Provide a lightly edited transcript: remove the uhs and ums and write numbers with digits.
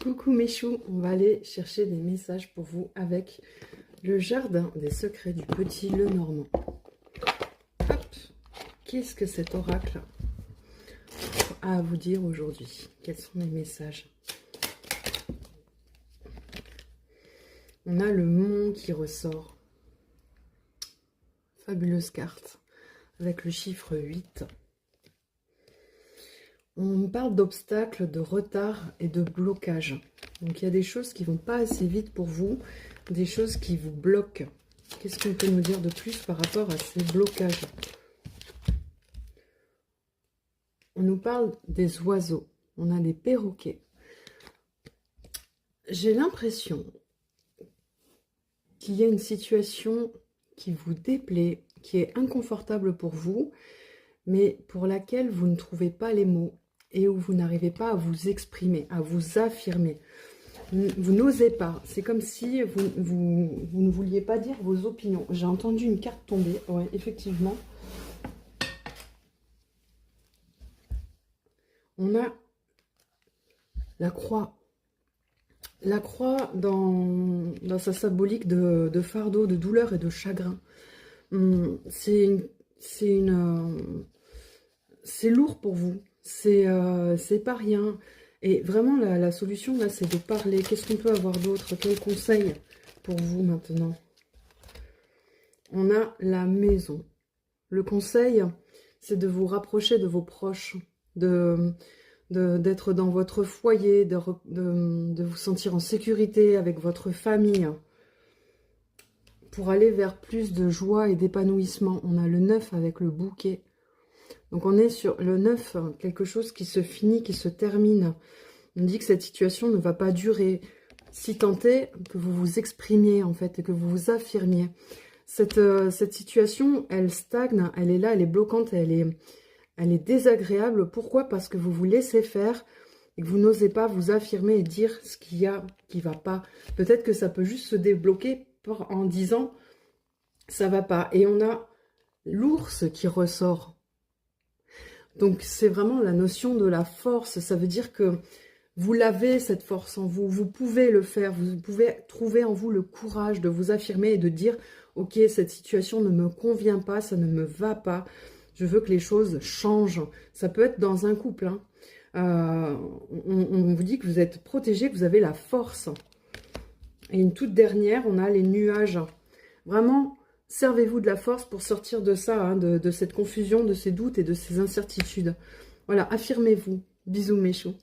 Coucou mes choux, on va aller chercher des messages pour vous avec le jardin des secrets du petit Lenormand. Hop, qu'est-ce que cet oracle a à vous dire aujourd'hui? Quels sont les messages? On a le mont qui ressort. Fabuleuse carte avec le chiffre 8. On parle d'obstacles, de retard et de blocage. Donc il y a des choses qui ne vont pas assez vite pour vous, des choses qui vous bloquent. Qu'est-ce qu'on peut nous dire de plus par rapport à ces blocages? On nous parle des oiseaux, on a des perroquets. J'ai l'impression qu'il y a une situation qui vous déplaît, qui est inconfortable pour vous, mais pour laquelle vous ne trouvez pas les mots et où vous n'arrivez pas à vous exprimer, à vous affirmer. Vous n'osez pas. C'est comme si vous ne vouliez pas dire vos opinions. J'ai entendu une carte tomber. Ouais, effectivement. On a la croix. La croix dans sa symbolique de fardeau, de douleur et de chagrin. C'est lourd pour vous. C'est pas rien. Et vraiment, la solution, là, c'est de parler. Qu'est-ce qu'on peut avoir d'autre? Quel conseil pour vous maintenant? On a la maison. Le conseil, c'est de vous rapprocher de vos proches, d'être dans votre foyer, de vous sentir en sécurité avec votre famille, pour aller vers plus de joie et d'épanouissement. On a le 9 avec le bouquet. Donc on est sur le 9, quelque chose qui se finit, qui se termine. On dit que cette situation ne va pas durer. Si tant est que vous vous exprimiez en fait et que vous vous affirmiez. Cette situation, elle stagne, elle est là, elle est bloquante, elle est désagréable. Pourquoi? Parce que vous vous laissez faire et que vous n'osez pas vous affirmer et dire ce qu'il y a qui ne va pas. Peut-être que ça peut juste se débloquer en disant ça va pas. Et on a l'ours qui ressort. Donc c'est vraiment la notion de la force. Ça veut dire que vous l'avez cette force en vous. Vous pouvez le faire. Vous pouvez trouver en vous le courage de vous affirmer et de dire ok, cette situation ne me convient pas, ça ne me va pas. Je veux que les choses changent. Ça peut être dans un couple. Hein. On vous dit que vous êtes protégé, que vous avez la force. Et une toute dernière, on a les nuages. Vraiment, servez-vous de la force pour sortir de ça, hein, de cette confusion, de ces doutes et de ces incertitudes. Voilà, affirmez-vous. Bisous mes choux.